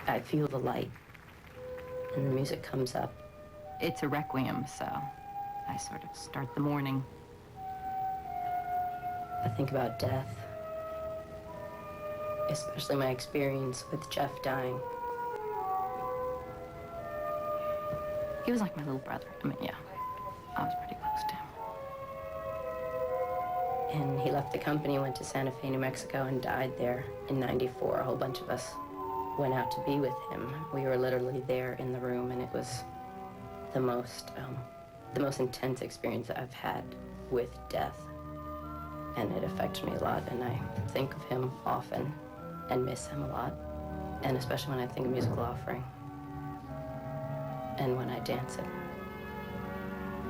I feel the light, and the music comes up. It's a requiem, so I sort of start the morning. I think about death, especially my experience with Jeff dying. He was like my little brother. I mean, yeah, I was pretty close to him. And he left the company, went to Santa Fe, New Mexico, and died there in '94. A whole bunch of us went out to be with him. We were literally there in the room, and it was the most intense experience I've had with death. And it affected me a lot, and I think of him often and miss him a lot, and especially when I think of Musical Offering and when I dance it.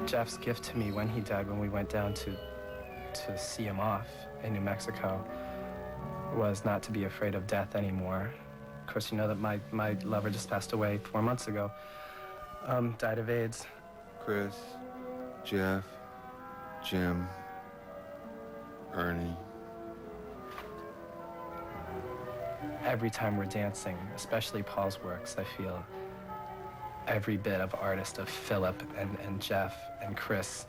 Jeff's gift to me when he died, when we went down to see him off in New Mexico, was not to be afraid of death anymore. Of course, you know that my lover just passed away 4 months ago, died of AIDS. Chris, Jeff, Jim, Ernie. Every time we're dancing, especially Paul's works, I feel every bit of artist of Philip and Jeff and Chris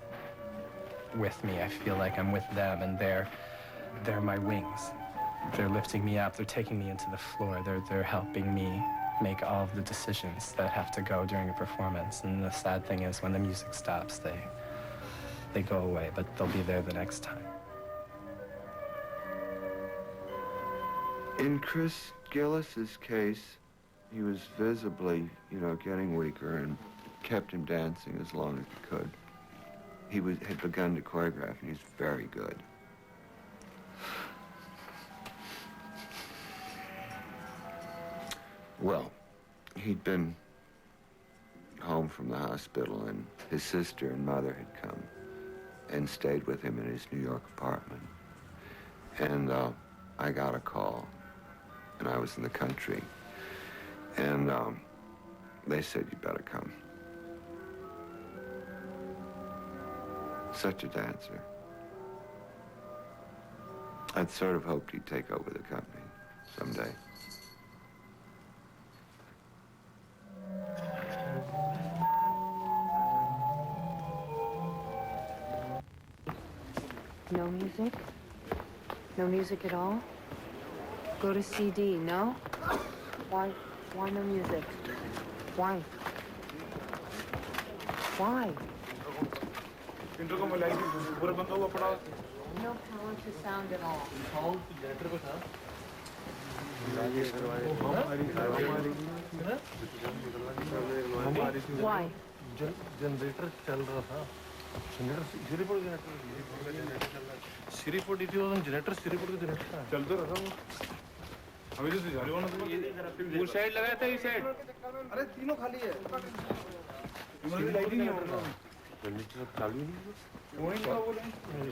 with me. I feel like I'm with them, and they're my wings. They're lifting me up, they're taking me into the floor, they're helping me make all of the decisions that have to go during a performance. And the sad thing is, when the music stops, they go away, but they'll be there the next time. In Chris Gillis's case, he was visibly, getting weaker, and kept him dancing as long as he could. He had begun to choreograph, and he's very good. Well, he'd been home from the hospital, and his sister and mother had come and stayed with him in his New York apartment. And I got a call, and I was in the country. And they said, "You better come." Such a dancer. I'd sort of hoped he'd take over the company someday. No music? No music at all? Go to CD, no? Why no music? Why? Why? No talent to sound at all. Why? Generator चल रहा था generator सिरीपोर्ट generator सिरीपोर्ट का generator चलता रहा वो अभी जो जा रही हो ना तो वो साइड लगाया था ये साइड अरे तीनों खाली है इमरजेंसी लाइट ही नहीं हो रहा जनरेटर चालू नहीं है वो नहीं का बोले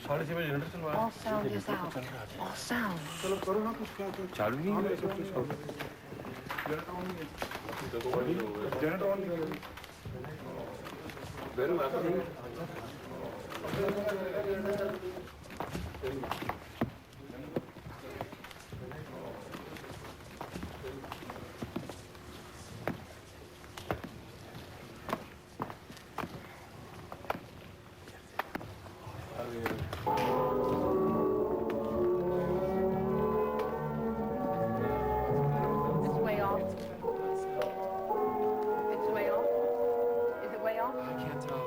6:30 बजे जनरेटर चलवा All sound is out. All sound. चलो करो ना कुछ क्या चालू नहीं है जनरेटर ऑन नहीं है Very well. It's way off. It's way off. Is it way off? I can't tell.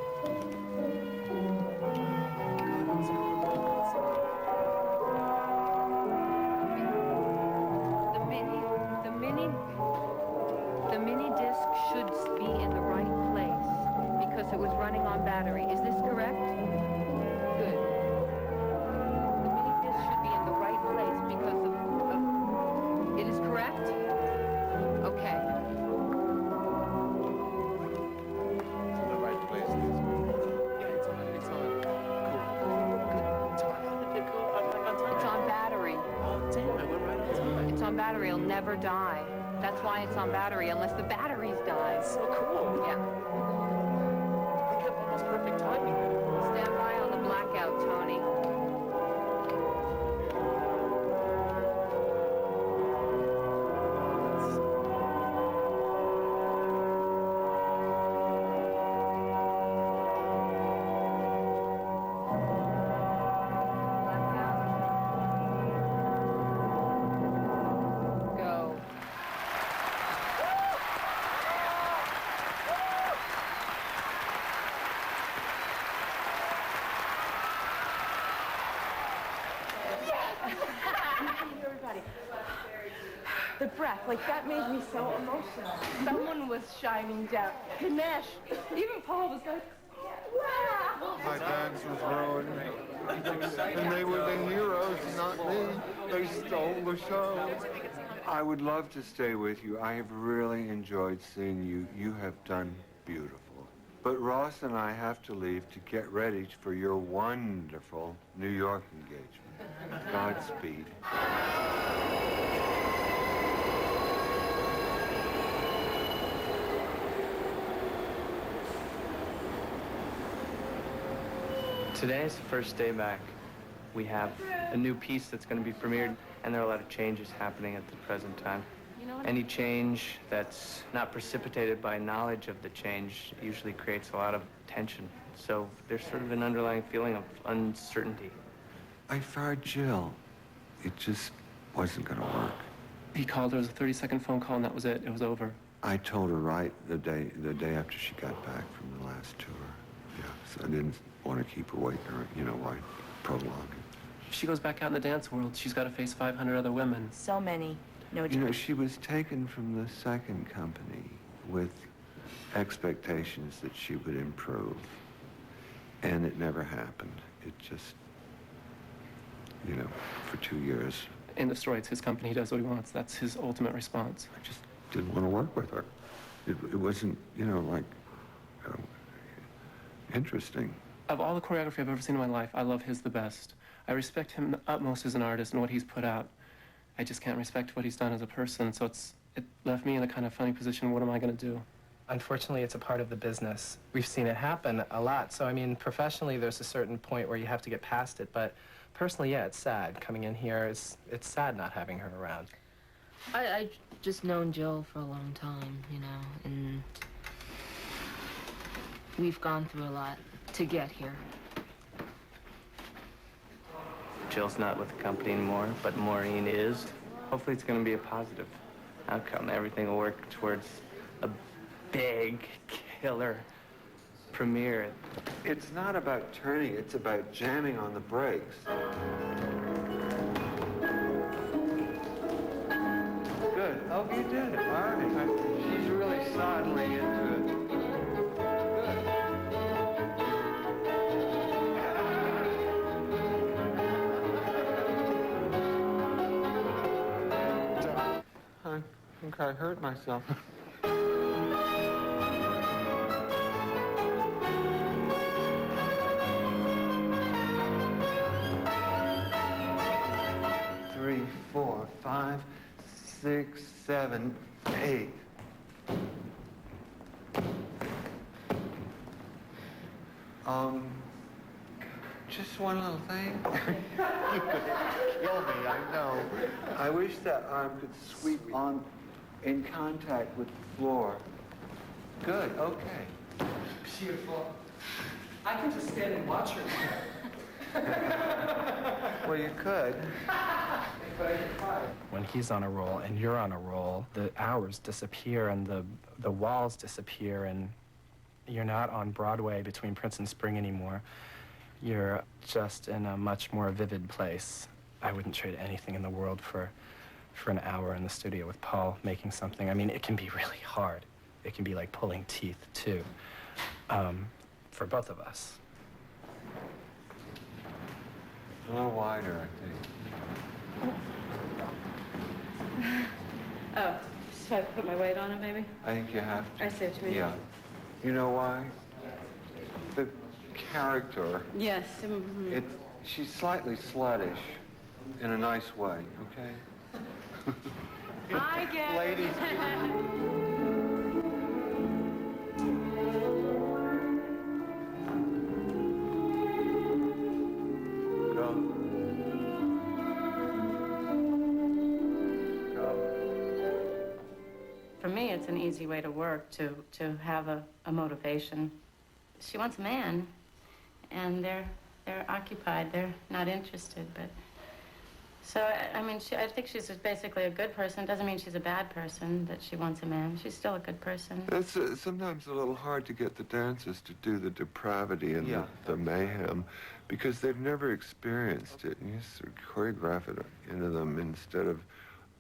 The mini disc should be in the right place because it was running on battery. Is this correct? Good. The mini disc should be in the right place because of it is correct? Okay. The right place. Yeah, it's on. It's on battery. Oh, damn, I went right on time. It's on battery. It'll never die. That's why it's on battery, unless the batteries die. So cool. Yeah. They have almost perfect timing. Stand by on the blackout, Tony. breath. Like, that made me so emotional. Someone was shining down. Ganesh, even Paul was like, wow. My dance was ruined. And they were the heroes, not me. They stole the show. I would love to stay with you. I have really enjoyed seeing you. You have done beautiful. But Ross and I have to leave to get ready for your wonderful New York engagement. Godspeed. Today is the first day back. We have a new piece that's going to be premiered, and there are a lot of changes happening at the present time. Any change that's not precipitated by knowledge of the change usually creates a lot of tension. So there's sort of an underlying feeling of uncertainty. I fired Jill. It just wasn't going to work. He called her. It was a 30-second phone call, and that was it. It was over. I told her right the day after she got back from the last tour. Yeah, so I didn't want to keep her waiting, or, you know, why prolong it. If she goes back out in the dance world, she's got to face 500 other women. So many. No You know, she was taken from the second company with expectations that she would improve. And it never happened. It just, you know, for 2 years, In the story, it's his company. He does what he wants. That's his ultimate response. I just didn't want to work with her. It wasn't, you know, like, interesting. Of all the choreography I've ever seen in my life, I love his the best. I respect him the utmost as an artist and what he's put out. I just can't respect what he's done as a person, so it left me in a kind of funny position. What am I going to do? Unfortunately, it's a part of the business. We've seen it happen a lot. So, I mean, professionally, there's a certain point where you have to get past it. But personally, yeah, it's sad. Coming in here, it's sad not having her around. I just known Jill for a long time, you know, and we've gone through a lot to get here. Jill's not with the company anymore, but Maureen is. Hopefully it's going to be a positive outcome. Everything will work towards a big, killer premiere. It's not about turning, it's about jamming on the brakes. Good. Oh, you did it. All right. She's really sidling into it. I think I hurt myself. Three, 4, 5, 6, 7, 8. Just one little thing. You're gonna kill me, I know. I wish that arm could sweep on in contact with the floor. Good, okay. Beautiful. I can just stand and watch her. Well, you could. When he's on a roll and you're on a roll, the hours disappear and the walls disappear, and you're not on Broadway between Prince and Spring anymore. You're just in a much more vivid place. I wouldn't trade anything in the world for an hour in the studio with Paul making something. I mean, it can be really hard. It can be like pulling teeth, too, for both of us. A little wider, I think. Oh, so I put my weight on it, maybe? I think you have to. I see what you mean. Yeah. You know why? The character, Yes. Mm-hmm. she's slightly sluttish in a nice way, okay? I get it. Ladies. For me, it's an easy way to work, to have a motivation. She wants a man, and they're occupied. They're not interested, but... So, I mean, I think she's basically a good person. Doesn't mean she's a bad person, that she wants a man. She's still a good person. It's sometimes a little hard to get the dancers to do the depravity and the mayhem because they've never experienced it. And you sort of choreograph it into them instead of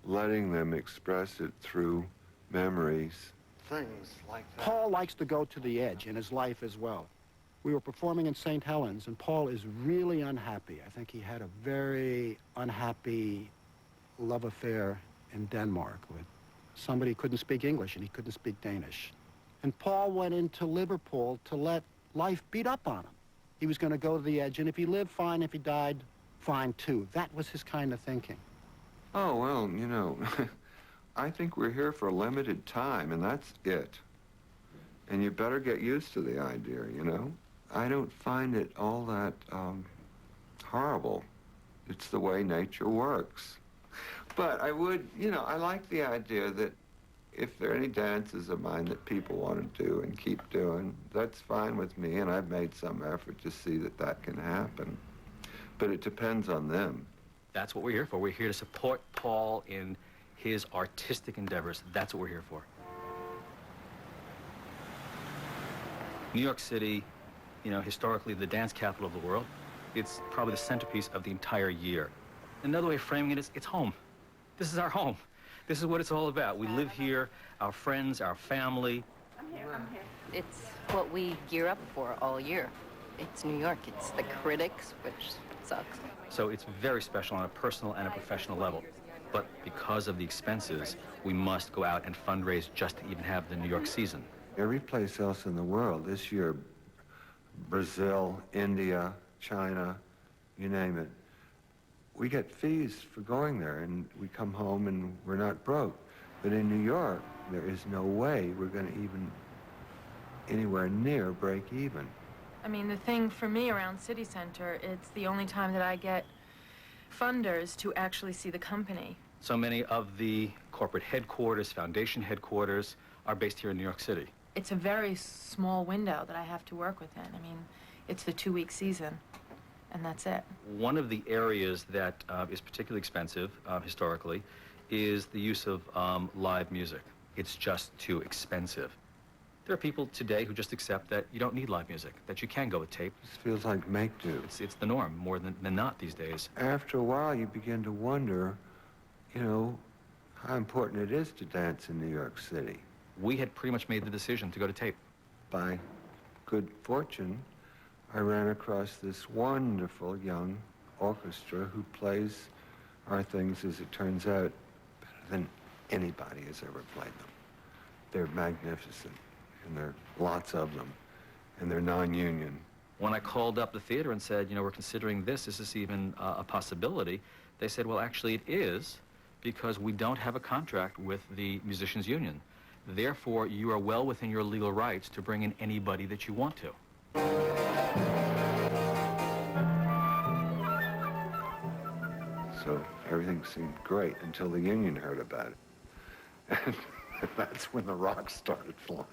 letting them express it through memories. Things like that. Paul likes to go to the edge in his life as well. We were performing in St. Helens, and Paul is really unhappy. I think he had a very unhappy love affair in Denmark with somebody who couldn't speak English, and he couldn't speak Danish. And Paul went into Liverpool to let life beat up on him. He was going to go to the edge, and if he lived, fine. If he died, fine, too. That was his kind of thinking. Oh, well, you know, I think we're here for a limited time, and that's it. And you better get used to the idea, you know? I don't find it all that horrible. It's the way nature works. But I would, you know, I like the idea that if there are any dances of mine that people want to do and keep doing, that's fine with me, and I've made some effort to see that that can happen. But it depends on them. That's what we're here for. We're here to support Paul in his artistic endeavors. That's what we're here for. New York City, you know, historically the dance capital of the world. It's probably the centerpiece of the entire year. Another way of framing it is, it's home. This is our home. This is what it's all about. We live here, our friends, our family. I'm here. It's what we gear up for all year. It's New York. It's the critics, which sucks. So it's very special on a personal and a professional level. But because of the expenses, we must go out and fundraise just to even have the New York season. Every place else in the world, this year, Brazil, India, China, you name it, we get fees for going there, and we come home and we're not broke. But in New York, there is no way we're going to even anywhere near break even. I mean, the thing for me around City Center, it's the only time that I get funders to actually see the company. So many of the corporate headquarters, foundation headquarters, are based here in New York City. It's a very small window that I have to work within. I mean, it's the 2-week season, and that's it. One of the areas that is particularly expensive, historically, is the use of live music. It's just too expensive. There are people today who just accept that you don't need live music, that you can go with tape. This feels like make-do. It's the norm, more than not these days. After a while, you begin to wonder, you know, how important it is to dance in New York City. We had pretty much made the decision to go to tape. By good fortune, I ran across this wonderful young orchestra who plays our things, as it turns out, better than anybody has ever played them. They're magnificent, and there are lots of them, and they're non-union. When I called up the theater and said, you know, we're considering this, is this even a possibility? They said, well, actually it is, because we don't have a contract with the musicians union. Therefore, you are well within your legal rights to bring in anybody that you want to. So everything seemed great until the union heard about it. And that's when the rocks started flying.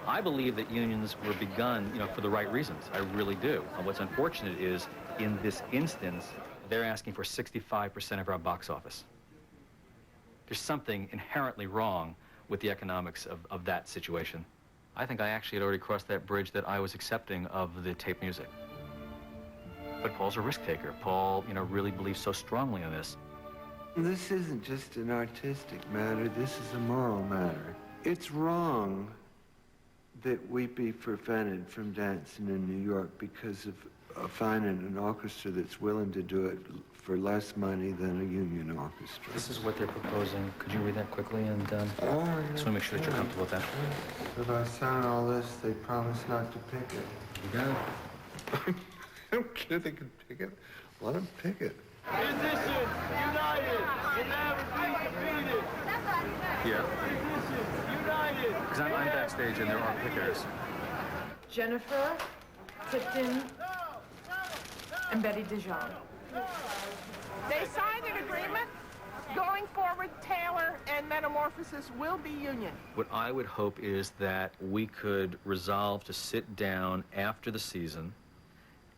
I believe that unions were begun, you know, for the right reasons. I really do. And what's unfortunate is, in this instance, they're asking for 65% of our box office. There's something inherently wrong with the economics of that situation. I think I actually had already crossed that bridge that I was accepting of the tape music. But Paul's a risk taker. Paul, you know, really believes so strongly in this. This isn't just an artistic matter, this is a moral matter. It's wrong that we be prevented from dancing in New York because of finding an orchestra that's willing to do it for less money than a union orchestra. This is what they're proposing. Could you read that quickly? And Oh, just want to make sure that you're comfortable with that. If I sign all this, they promise not to pick it. You got it. I don't care if they can pick it. Let them pick it. Musicians united will never be defeated. Yeah. Musicians united. Because I'm backstage and there are pickers. Jennifer, Tipton, and Betty Dijon. They signed an agreement. Going forward, Taylor and Metamorphosis will be union. What I would hope is that we could resolve to sit down after the season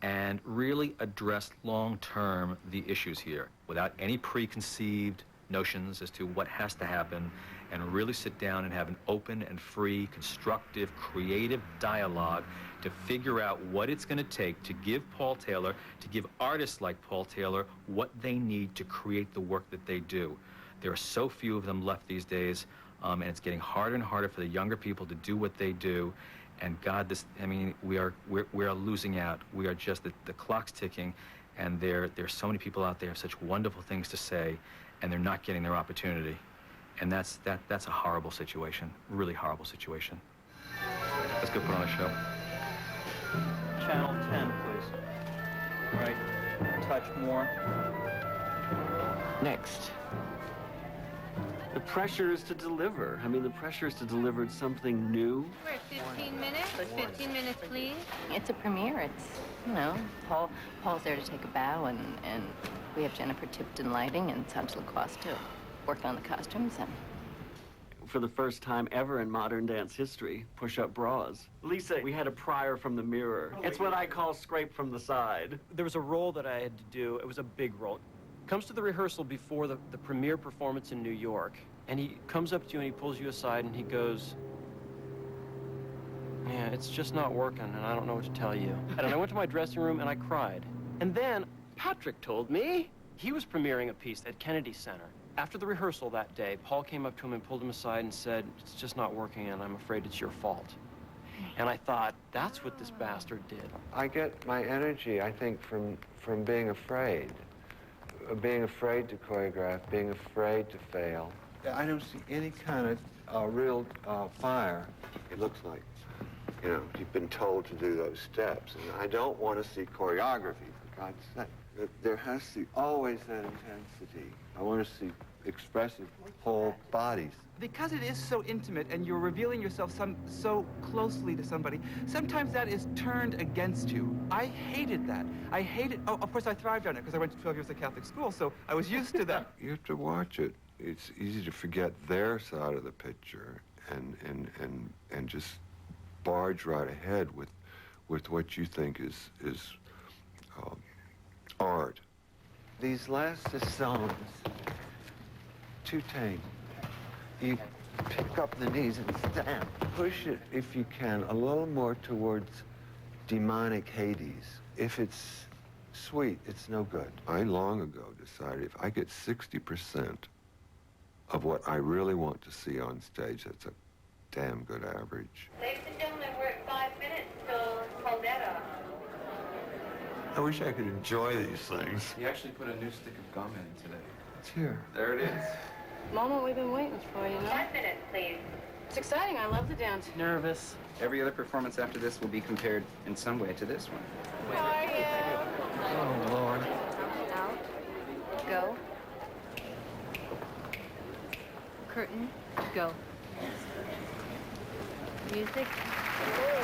and really address long-term the issues here without any preconceived notions as to what has to happen, and really sit down and have an open and free, constructive, creative dialogue to figure out what it's going to take to give Paul Taylor, to give artists like Paul Taylor what they need to create the work that they do. There are so few of them left these days, and it's getting harder and harder for the younger people to do what they do. And God, I mean, we are losing out. We are just, the clock's ticking, and there's so many people out there have such wonderful things to say, and they're not getting their opportunity. And that's a horrible situation, really horrible situation. Let's go put on a show. Channel 10, please. Right, touch more. Next. The pressure is to deliver. I mean, the pressure is to deliver something new. We're at 15 minutes. 15 minutes, please. It's a premiere. It's, you know, Paul's there to take a bow, and we have Jennifer Tipton lighting and Sandra Lacoste to work on the costumes. And For the first time ever in modern dance history, push-up bras. Lisa, we had a prior from the mirror. It's what I call scrape from the side. There was a role that I had to do. It was a big role. Comes to the rehearsal before the premiere performance in New York, and he comes up to you and he pulls you aside and he goes, "Yeah, it's just not working, and I don't know what to tell you." And I went to my dressing room and I cried. And then Patrick told me he was premiering a piece at Kennedy Center. After the rehearsal that day, Paul came up to him and pulled him aside and said, "It's just not working, and I'm afraid it's your fault." And I thought, that's what this bastard did. I get my energy, I think, from being afraid. Being afraid to choreograph, being afraid to fail. I don't see any kind of real fire. It looks like, you know, you've been told to do those steps. And I don't want to see choreography, for God's sake. There has to be always that intensity. I want to see expressive whole bodies. Because it is so intimate and you're revealing yourself so closely to somebody, sometimes that is turned against you. I hated that. I hated, oh, of course I thrived on it because I went to 12 years of Catholic school, so I was used to that. You have to watch it. It's easy to forget their side of the picture and just barge right ahead with what you think is art. These last songs, too tame. You pick up the knees and stand. Push it, if you can, a little more towards demonic Hades. If it's sweet, it's no good. I long ago decided if I get 60% of what I really want to see on stage, that's a damn good average. Ladies and gentlemen, we're at 5 minutes till Caldera. I wish I could enjoy these things. He actually put a new stick of gum in today. It's here. There it is. Moment we've been waiting for, you know? 5 minutes, please. It's exciting. I love the dance. Nervous. Every other performance after this will be compared in some way to this one. How are you? Oh, Lord. Out. Go. Curtain. Go. Music. Go.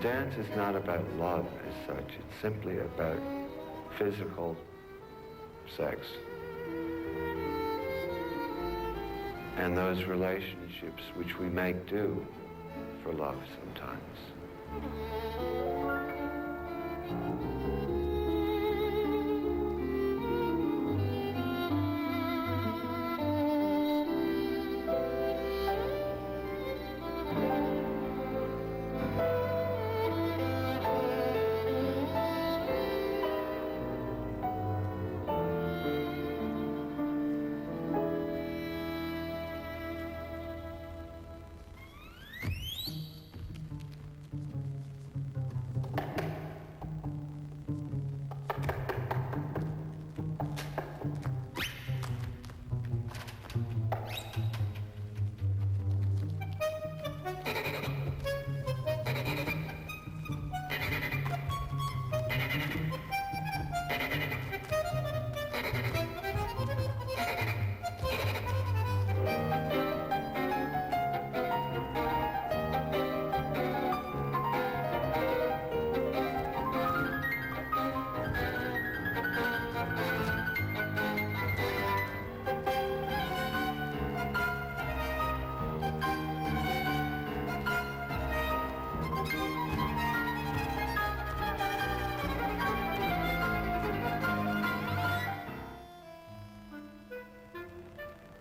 dance is not about love as such. It's simply about physical sex. And those relationships which we make do for love sometimes.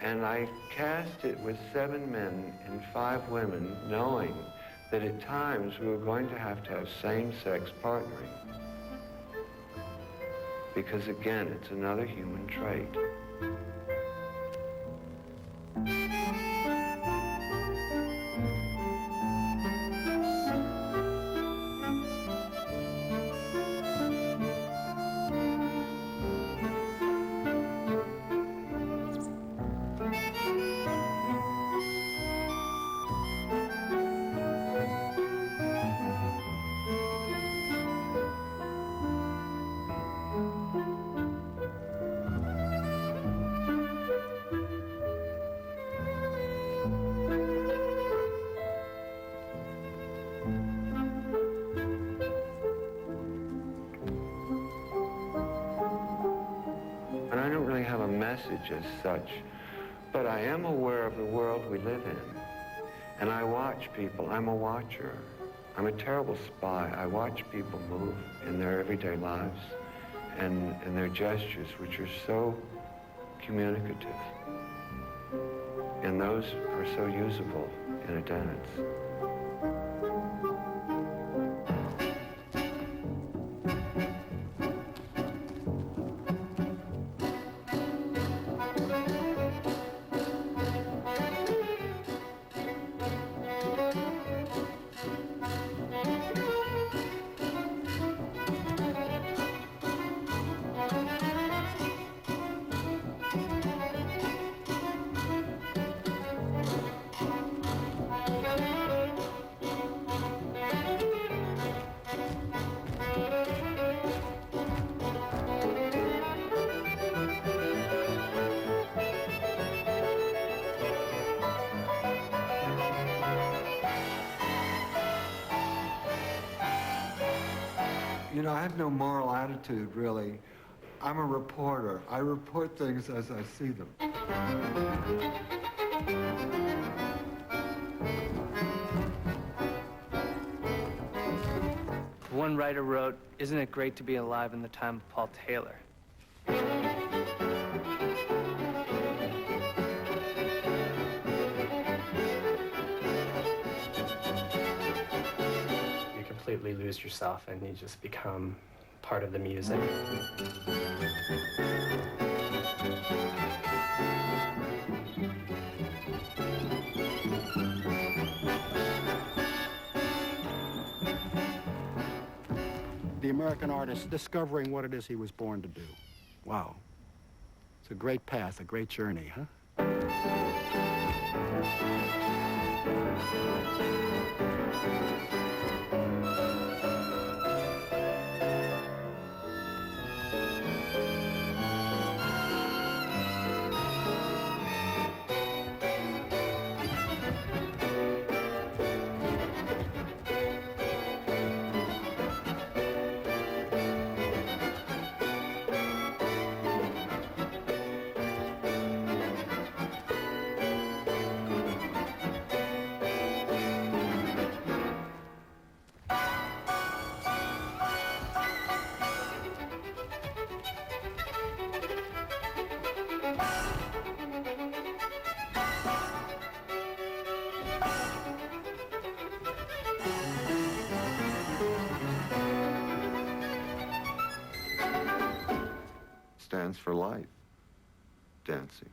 And I cast it with 7 men and 5 women, knowing that at times we were going to have same-sex partnering. Because again, it's another human trait. And I don't really have a message as such, but I am aware of the world we live in. And I watch people. I'm a watcher. I'm a terrible spy. I watch people move in their everyday lives and their gestures, which are so communicative. And those are so usable in a dance. You know, I have no moral attitude, really. I'm a reporter. I report things as I see them. One writer wrote, "Isn't it great to be alive in the time of Paul Taylor?" You completely lose yourself and you just become part of the music. The American artist discovering what it is he was born to do. Wow. It's a great path, a great journey, huh? for life, dancing.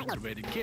Motivated kid.